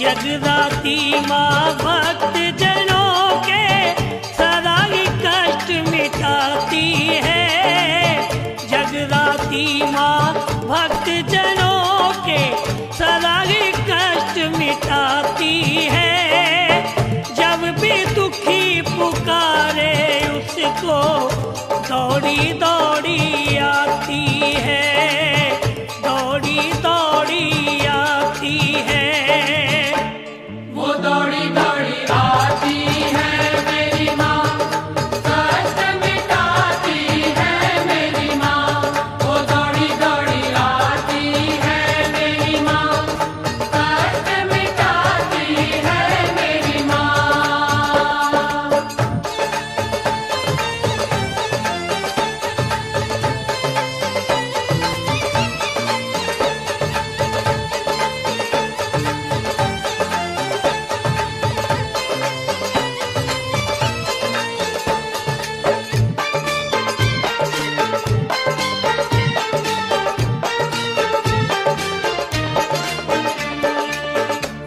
जगदाती माँ भक्त जनों के सदा ही कष्ट मिटाती है। जगदाती माँ भक्त जनों के सदा ही कष्ट मिटाती है। जब भी दुखी पुकारे उसको दौड़ी दौड़ी आती है, दौड़ी दौड़ी आती है। वो दौड़ी दौड़ी आती है मेरी माँ, कष्ट मिटाती है मेरी माँ। वो दौड़ी दौड़ी आती है मेरी माँ, कष्ट मिटाती है मेरी माँ।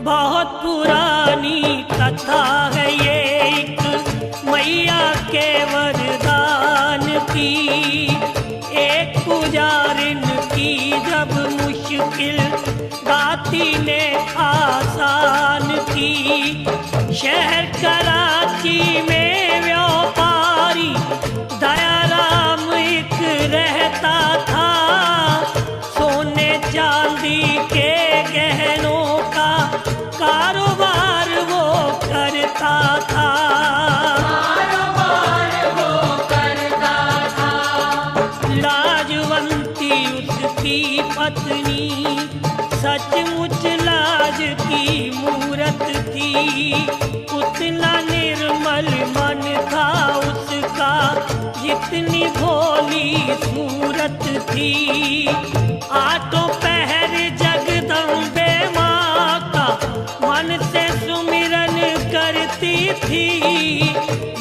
बहुत पुरानी कथा है ये एक मैया के वरदान की। एक पुजारिन की जब मुश्किल दाती ने आसान की। शहर कराची में व्यापारी दयाराम एक रहता था। सोने चांदी के गहनों का कारोबार वो करता था। कारोबार वो करता था। लाजवंती उसकी पत्नी सचमुच लाज की मूरत थी। उतना निर्मल मन था उसका जितनी भोली सूरत थी। आठों पहर जगदम्बे माँ का मन से सुमिरन करती थी।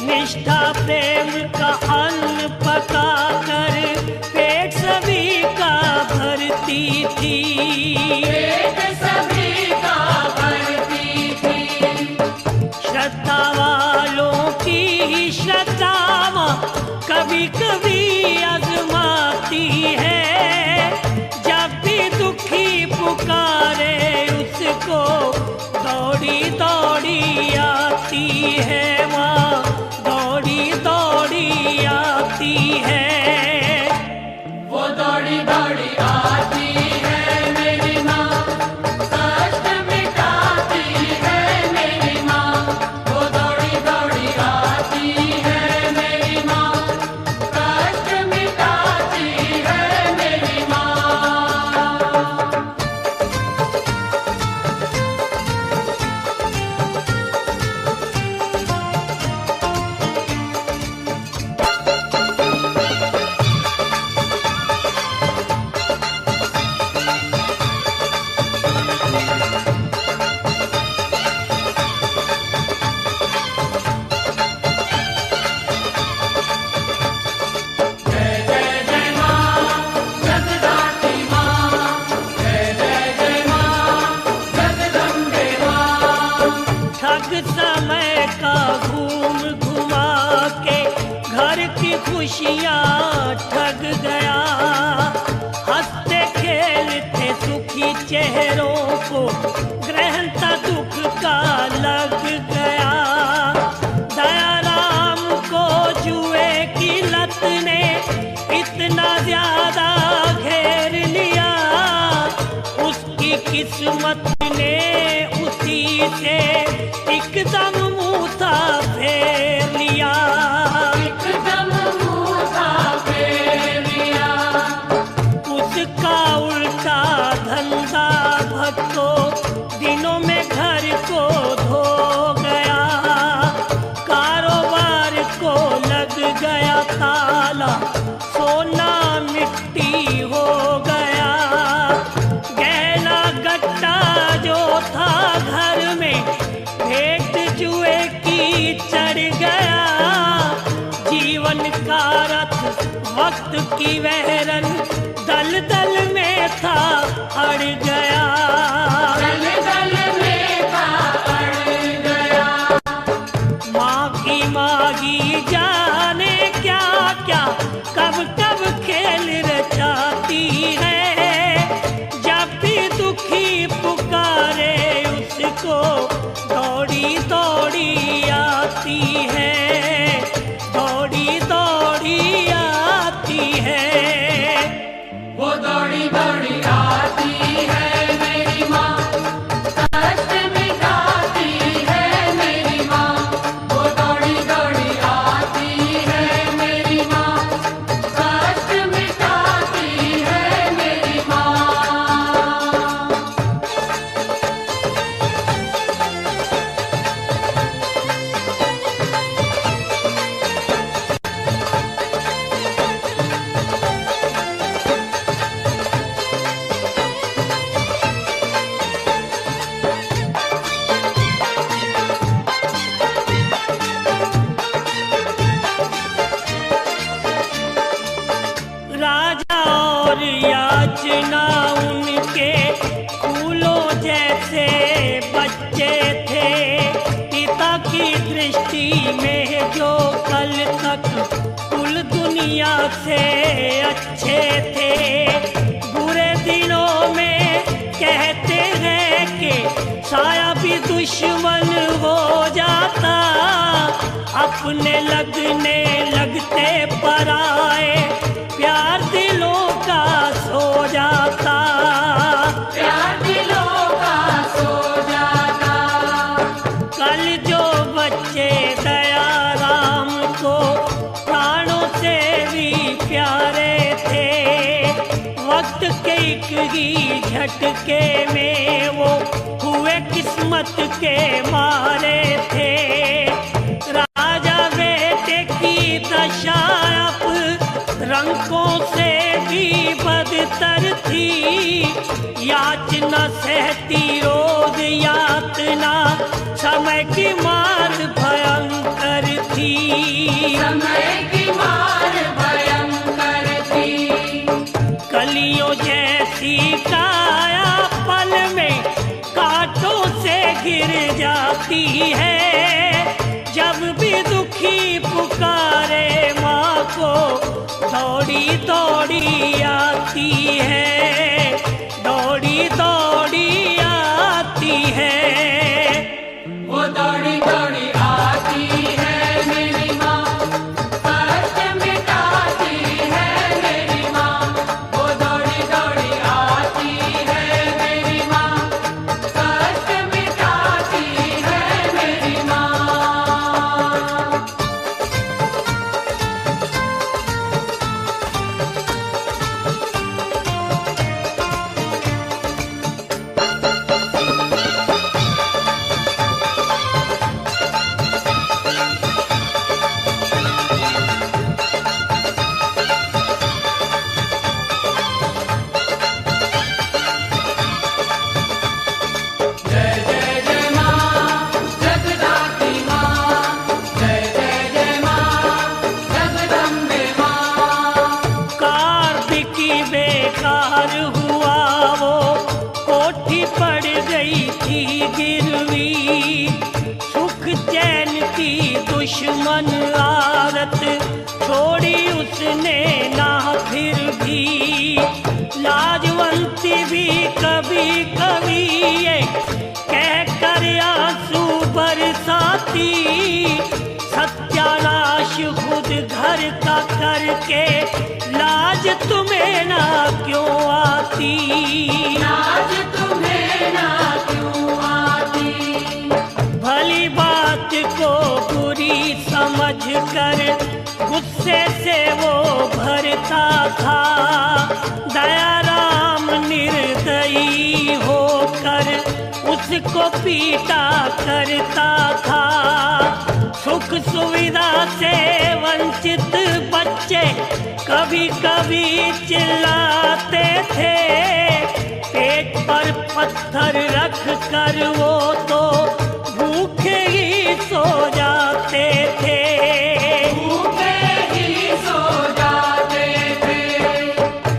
निष्ठा प्रेम का अन्न पका कर पेट सभी का भरती थी। पेट सभी का भरती थी। श्रद्धा वालों की श्रद्धा माँ कभी कभी आजमाती है। जब भी दुखी पुकारे उसको दौड़ी दौड़ी आती है माँ, दौड़ी दौड़ी आती है। वो दौड़ी दौड़ी आती है मेरी माँ, कष्ट मिटाती है मेरी माँ। वो दौड़ी दौड़ी आती है मेरी माँ, कष्ट मिटाती है मेरी माँ। जय जय जय माँ जगदाती माँ, जय जय जय माँ जगदम्बे माँ। ठग समय का घूम घुमा के घर की खुशियाँ ठग गया। हंसते खेलते सुखी चेहरों को ग्रहण था दुख का लग गया। दयाराम को जुए की लत ने इतना ज्यादा घेर लिया। उसकी किस्मत ने उसी से एकदम मुँह फेर लिया। एकदम मुँह फेर लिया। उसका उल्टा धंधा भक्तों दिनों में घर को धो गया। कारोबार को लग गया ताला, सोना मिट्टी हो गया। गहना गट्टा जो था घर में भेंट जुए की चढ़ गया। जीवन का रथ वक्त की वहरन दल दल में था अड़ गया। दल दल में था दौड़ी दौड़ी आती है मेरी माँ, कष्ट मिटाती है मेरी माँ। वो दौड़ी दौड़ी आती है मेरी माँ, कष्ट मिटाती है मेरी माँ। राजा और याचना उनके फूलों जैसे बच्चे थे। पिता की दृष्टि में जो कल तक कुल दुनिया से अच्छे थे, बुरे दिनों में कहते हैं कि साया भी दुश्मन हो जाता। अपने लगने लगते पराए प्यार दिलों का सो जाता। प्यार दिलों का सो जाता। कल जो बच्चे दया राम को प्राणों से भी प्यारे थे, वक्त के एक ही झटके में वो हुए किस्मत के मारे थे। राजा बेटे की दशा अब रंगों से भी बदतर थी। याचना सहती रोज यातना, समय की मार भयंकर थी। समय की मार भयंकर थी। कलियों जैसी काया पल में कांटों से गिर जाती है। जब भी दुखी पुकारे माँ को, दौड़ी दौड़ी आती है, दौड़ी दौड़ी आती है। वो दौड़ी दौड़ी आती है मेरी माँ, कष्ट मिटाती है मेरी माँ। वो दौड़ी दौड़ी आती है मेरी माँ, कष्ट मिटाती है मेरी माँ। जय जय जय माँ जगदाती माँ, जय जय जय माँ जगदम्बे माँ। कार्तिकी बेकार हुआ वो, कोठी पड़ गई थी गिरवी। सुख चैन की दुश्मन आदत छोड़ी उसने ना फिर भी। लाजवंती भी कभी कभी ये कह कर आंसू बरसाती। सत्यानाश खुद घर का करके लाज तुम्हें ना क्यों आती। आज तुम्हें ना क्यों आती। भली बात को बुरी समझ कर गुस्से से वो भरता था। दया राम निर्दयी होकर उसको पीटा करता था। सुख सुविधा से वंचित बच्चे कभी कभी चिल्लाते थे। पेट पर पत्थर रख कर वो तो भूखे ही सो जाते थे। भूखे ही सो जाते थे।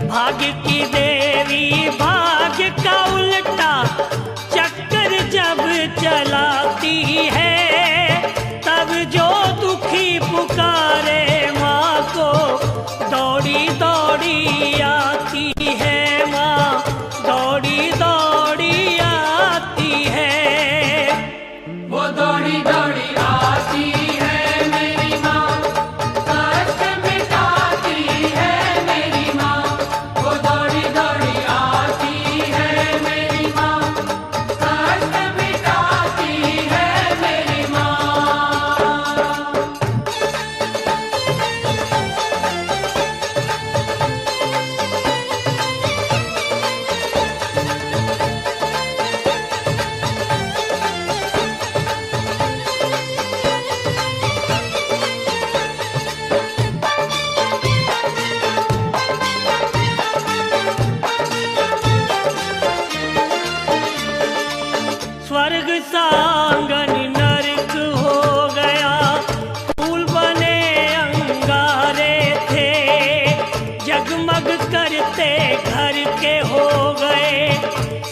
भाग्य की देवी भाग्य का उल्टा चक्कर जब चलाती है, तब जो दुखी पुकारे माँ को, दौड़ी दौड़ी आती है माँ, दौड़ी दौड़ी आती है। वो दौड़ी दौड़ी आती है मेरी माँ, कष्ट मिटाती है मेरी माँ। वो दौड़ी दौड़ी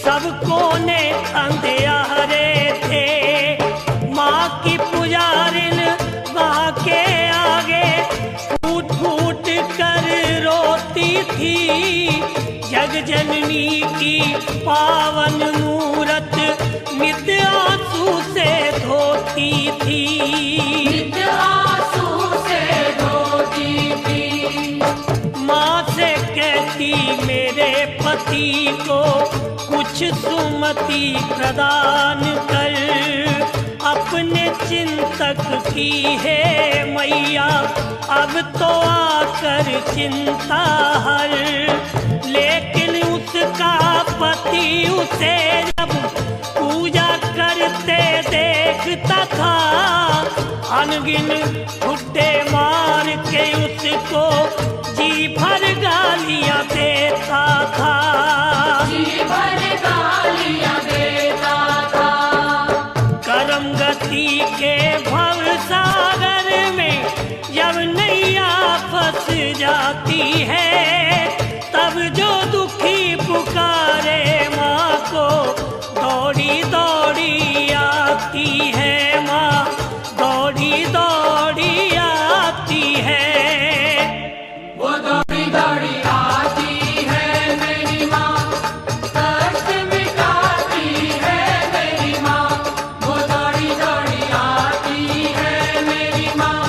सब कोने अंधियारे थे। माँ की पुजारिन वहाँ के आगे फूट फूट कर रोती थी। जग जननी की पावन मूरत नित आंसू से धोती थी। नित आंसू से धोती थी। माँ से कहती मेरे पति को कुछ सुमति प्रदान कर। अपने चिंतक की है मैया अब तो आकर चिंता हर। लेकिन उसका पति उसे जब पूजा करते देखता था, अनगिन ठुड्डे मार के उसको जी भर गालियां देता था। जी भर गालियां देता था। करम गति के भव सागर में जब नैया फंस जाती है, तब जो दुखी पुकारे माँ को दौड़ी दौड़ी आती है। माँ दौड़ी दौड़ी आती है। वो दौड़ी दौड़ी आती है मेरी माँ, कष्ट मिटाती है मेरी माँ। वो दौड़ी दौड़ी आती है मेरी माँ,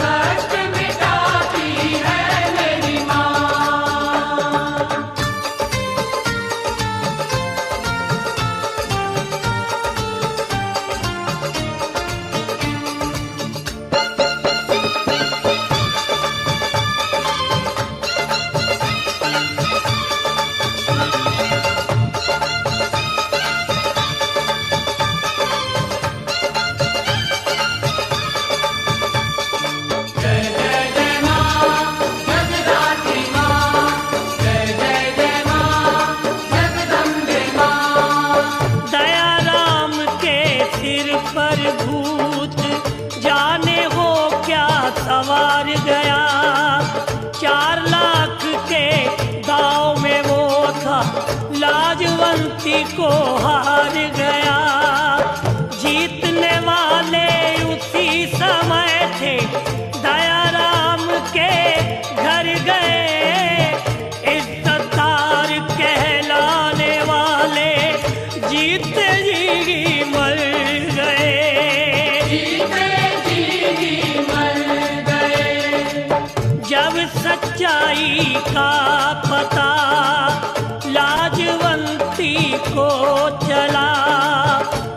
कष्ट मिटाती है मेरी माँ। जय जय जय माँ जगदात्री माँ, जय जय जय माँ जगदम्बे माँ। दया राम के सिर पर भूत जाने हो क्या सवार गया। 4 लाख के दाव में वो था, लाजवंती को हार गया। जीतने वाले उसी समय थे, दया राम के घर गए। इज्जतदार कहलाने वाले जीते जी मर गए। जीते जी मर गए। जब सच्चाई का पता लाजवंती को चला,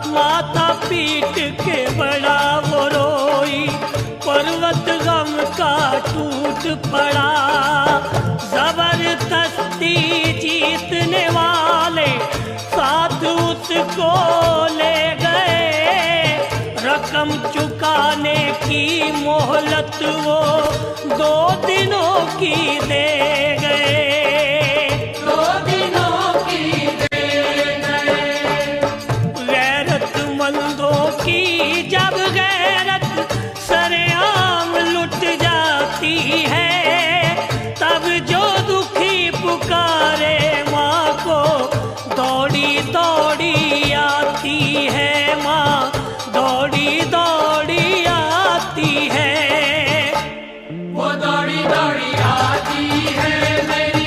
माथा पीट के बड़ा वो रोई, पर्वत गम का टूट पड़ा। जबरदस्ती जीतने वाले साथ उसको ले गए। रकम चुकाने की मोहलत वो 2 दिनों की दे गए। 2 दिनों की दे गए। गैरतमंदों की जब गैरत सरेआम लुट जाती है, तब जो दुखी पुकारे माँ को दौड़ी दौड़ी आती है। माँ दौड़ी दौड़ी आती है। वो दौड़ी दौड़ी आती है मेरी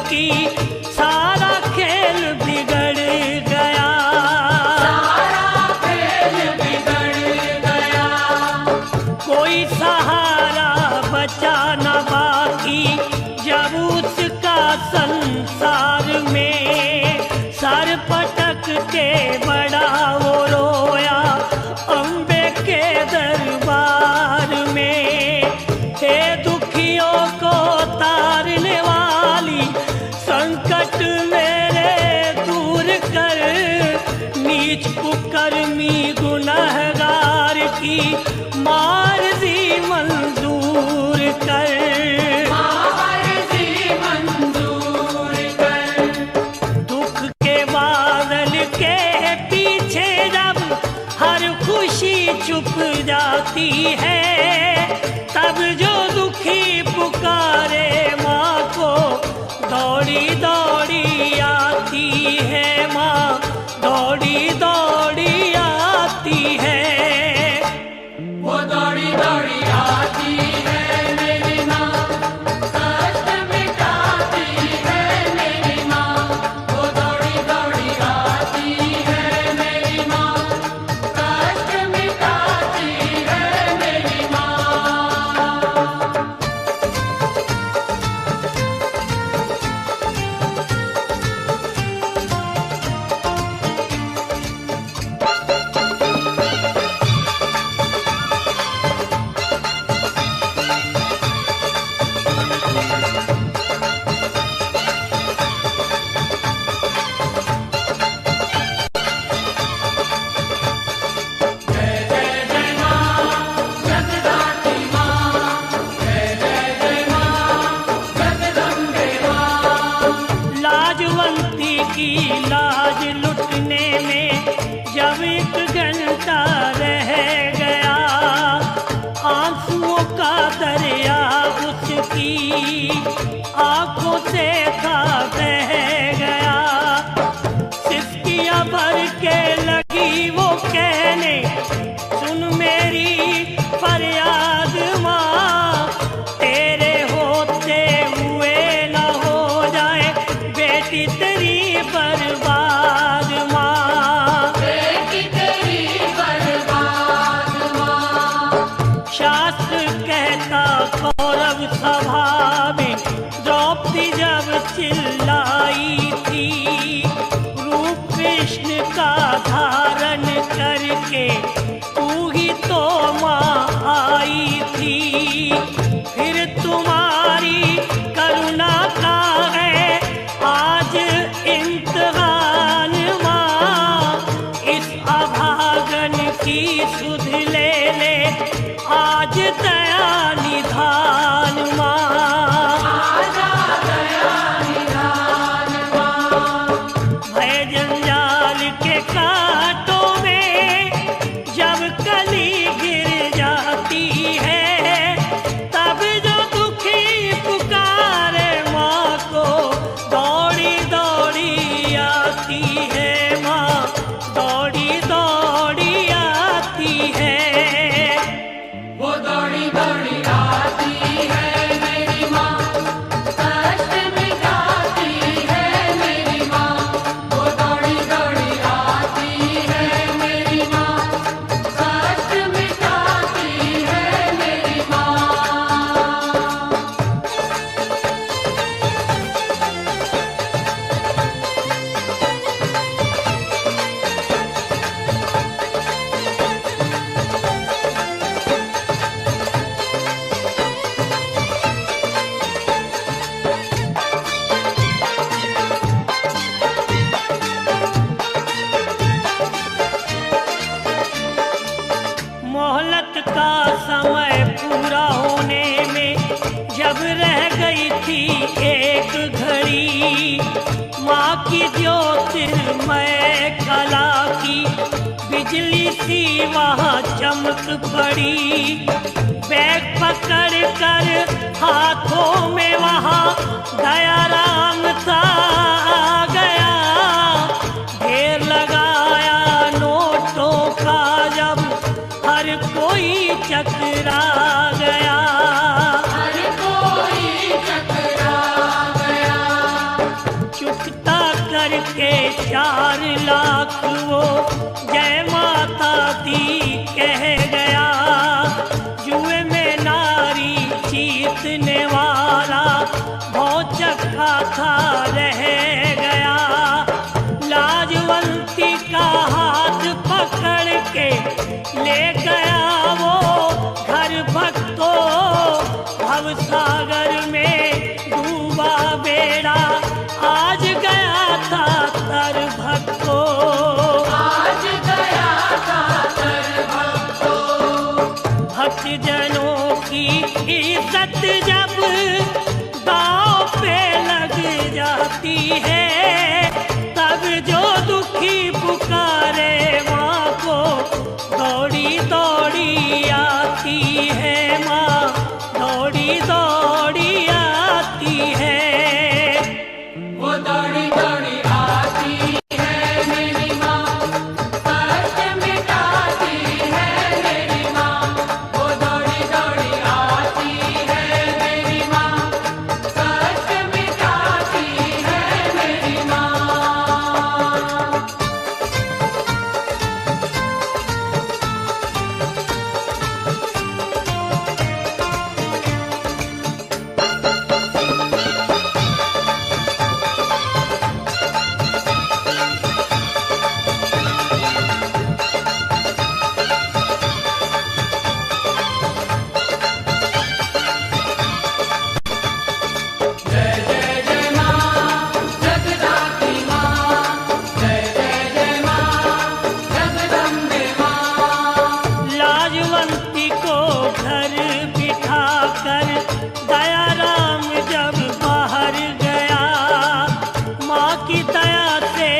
की सारा खेल बिगड़ गया। सारा खेल बिगड़ गया। कोई सहारा बचा न बाकी जब उसका संसार में। सर पटक के बड़ा वो रोया अम्बे के दरबार में। हे दुखियों को तारने वाली संकट मेरे दूर कर। नीच कुकर्मी गुनहगार की मार्जी मंजूर कर। मार्जी मंजूर कर। दुख के बादल के पीछे जब हर खुशी छुप जाती है, तब जो दुखी पुकारे माँ को दौड़ी दौड़ी आती है। माँ दौड़ी दौड़ी आती है। वो दौड़ी दौड़ी आती है मेरी माँ, कष्ट मिटाती है मेरी माँ। वो दौड़ी दौड़ी आती है मेरी माँ, कष्ट मिटाती है मेरी माँ। जय जय जय माँ जगदाती माँ, जय जय जय माँ जगदम्बे माँ। लाजवंती की लाज लुटने में जब एक घंटा रह गया, आंसुओं का दरिया उसकी आंखों से था बह गया। सिसकियां भर के लगी वो कहने, सुन मेरी फरियाद माँ। तेरे होते हुए न हो जाए बेटी तेरी बर्बाद माँ। बेटी तेरी बर्बाद माँ। शास्त्र कहता कौरव सभा में द्रौपदी जब चिल्लाई थी, रूप कृष्ण का धारण करके तू ही तो माँ आई थी। फिर तुम्हारी करुणा का है आज इम्तिहान माँ। इस अभागन की सुध ले ले आज दया निधान माँ। आजा दया निधान माँ। भय जंजाल के कांटों में जब कली गिर जाती है, तब जो दुखी पुकारे माँ को दौड़ी दौड़ी आती है। माँ दौड़ी दौड़ी आती है। वो दौड़ी दौड़ी आती है मेरी माँ, कष्ट मिटाती है मेरी माँ। वो दौड़ी दौड़ी आती है मेरी माँ, कष्ट मिटाती है मेरी माँ। मोहलत का समय पूरा होने में जब रह गई थी एक घड़ी, माँ की ज्योतिर्मय कला की बिजली सी वहाँ चमक पड़ी। बैग पकड़ कर हाथों में वहाँ दया राम था आ गया। ढेर लगाया नोटों का जब हर कोई चकरा गया। हर कोई चकरा गया। 4 लाख वो जय माता दी कह गया। जुए में नारी जीतने वाला भौचक्का था रह गया। लाजवंती का हाथ पकड़ के ले गया वो घर भक्तों। भवसागर में डूबा बेड़ा आज गया था तर भक्तों। आज गया था तर भक्तों। भक्त जनों की इज्जत जब दांव पे लग जाती है, तब जो दुखी पुकारे माँ को दौड़ी दौड़ी आती है। माँ दौड़ी दौड़ी आती है। वो दौड़ी दौड़ी आती है मेरी माँ, कष्ट मिटाती है मेरी माँ। वो दौड़ी दौड़ी आती है मेरी माँ, कष्ट मिटाती है मेरी माँ। जय जय जय माँ जगदात्री माँ, जय जय जय माँ जगदम्बे माँ। लाजवंती को घर बिठा कर दयाराम जब बाहर गया, माँ की दया से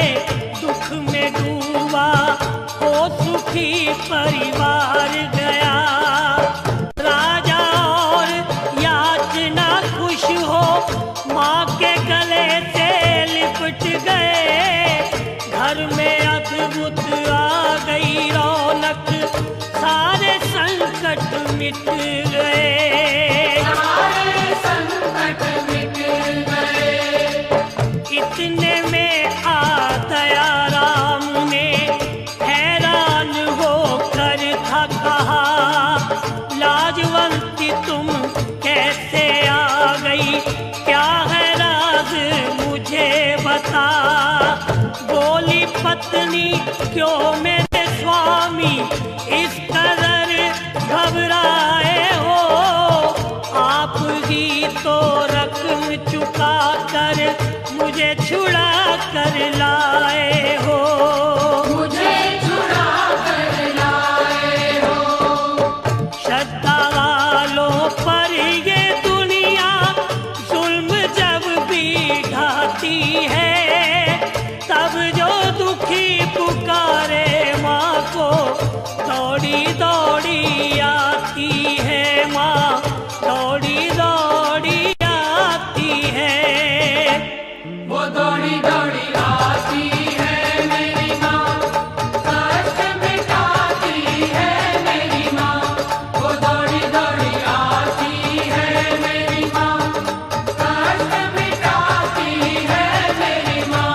दुख में डूबा हो सुखी परिवार गया। राजा और याचना खुश हो माँ के गले से लिपट गए। घर में अद्भुत आ गई रौनक, सारे संकट मिट गए। सारे संकट मिट गए। इतने में आ दयाराम ने हैरान होकर था कहा, लाजवंती तुम कैसे आ गई, क्या है राज मुझे बता। बोली पत्नी क्यों मेरे स्वामी इस कदर घबराए हो। आप ही तो रकम चुका कर मुझे छुड़ा कर लाए हो। मुझे छुड़ा कर लाए हो। श्रद्धा वालों पर ये दुनिया जुल्म जब भी ढाती है, तब जो दुखी पुकारे माँ को दौड़ी दौड़ी आती है। माँ दौड़ी दौड़ी आती है। वो दौड़ी दौड़ी आती है मेरी माँ, कष्ट मिटाती है मेरी माँ। वो दौड़ी दौड़ी आती है मेरी माँ, कष्ट मिटाती है मेरी माँ।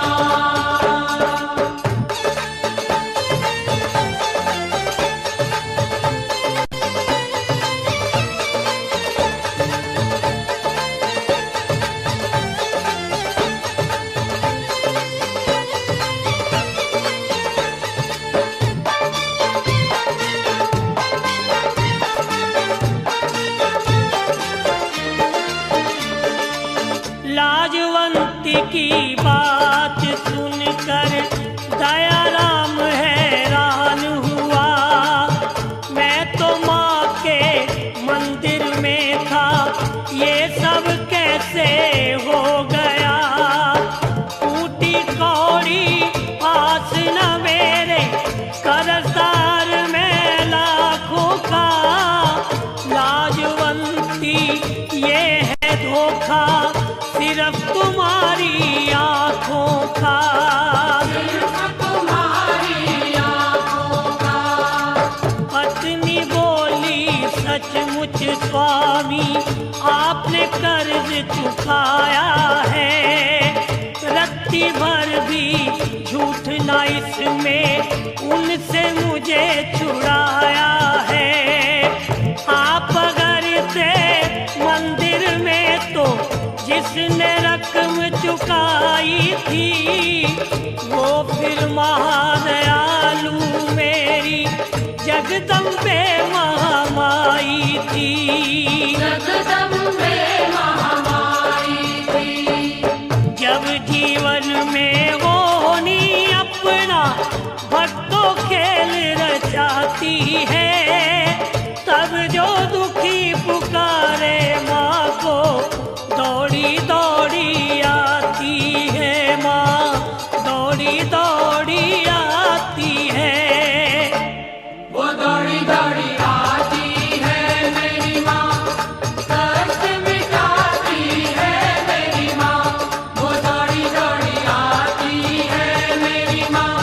लाजवंती की बात सुनकर दयाराम हैरान हुआ। मैं तो माँ के मंदिर में था, ये सब कैसे हो गया। टूटी कौड़ी पास न मेरे, कर्जदार मैं लाखों का। लाजवंती ये है धोखा सिर्फ तुम्हारी आँखों का। सिर्फ तुम्हारी आँखों का। पत्नी बोली सचमुच स्वामी आपने कर्ज चुकाया है, रत्ती भर भी झूठ ना इसमें उनसे मुझे छुड़ाया है। आप अगर थे मंदिर में तो जिसने रकम चुकाई थी वो फिर महादयालु मेरी जगदम्बे महामाई थी। जगदम्बे महामाई थी। जब जीवन में वो नी अपना भक्तों खेल रचाती है तब जो दुखी पुकारे माँ को दौड़ी दौड़ी आती है, माँ दौड़ी दौड़ी आती है। वो दौड़ी दौड़ी आती है मेरी माँ, कष्ट मिटाती है मेरी माँ। वो दौड़ी दौड़ी आती है मेरी माँ,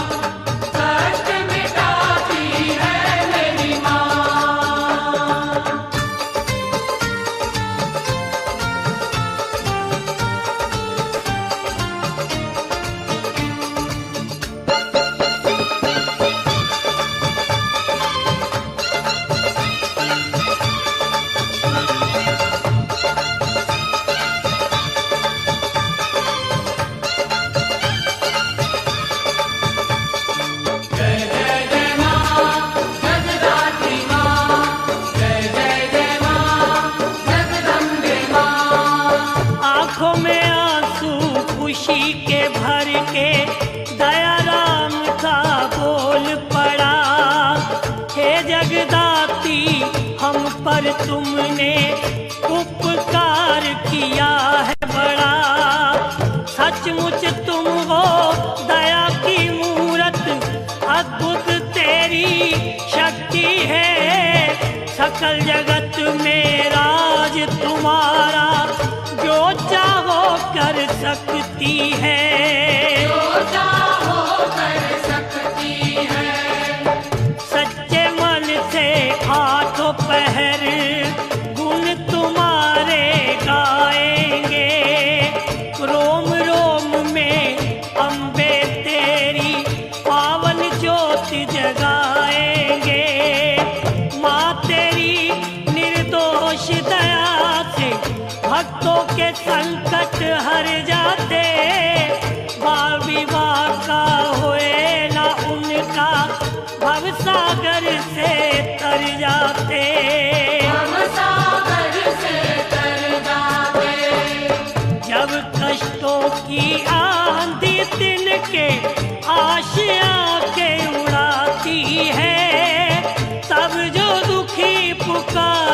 कष्ट मिटाती है मेरी माँ। जय जय जय माँ जगदात्री माँ, जय जय जय माँ जगदम्बे माँ। आंखों में आंसू खुशी के भर के दया राम का बोल पड़ा। हे जगदाती हम पर तुमने उपकार किया है बड़ा। सचमुच तुम हो दया की मूरत, अद्भुत तेरी शक्ति है। सकल जगत में राज तुम्हारा जो चाहो कर सकती है। जो चाहो कर सकती है। सच्चे मन से आठों पहर गुण तुम्हारे गाएंगे। रोम रोम में अम्बे तेरी पावन ज्योति जगाएंगे। माँ तेरी निर्दोष दया से भक्तों के संकट हर जाते। बाल विवाह का होए ना उनका भवसागर से तर जाते। हम सागर से तर जाते। जब कष्टों की आंधी दिन के आशिया के उड़ाती है तब जो दुखी पुकार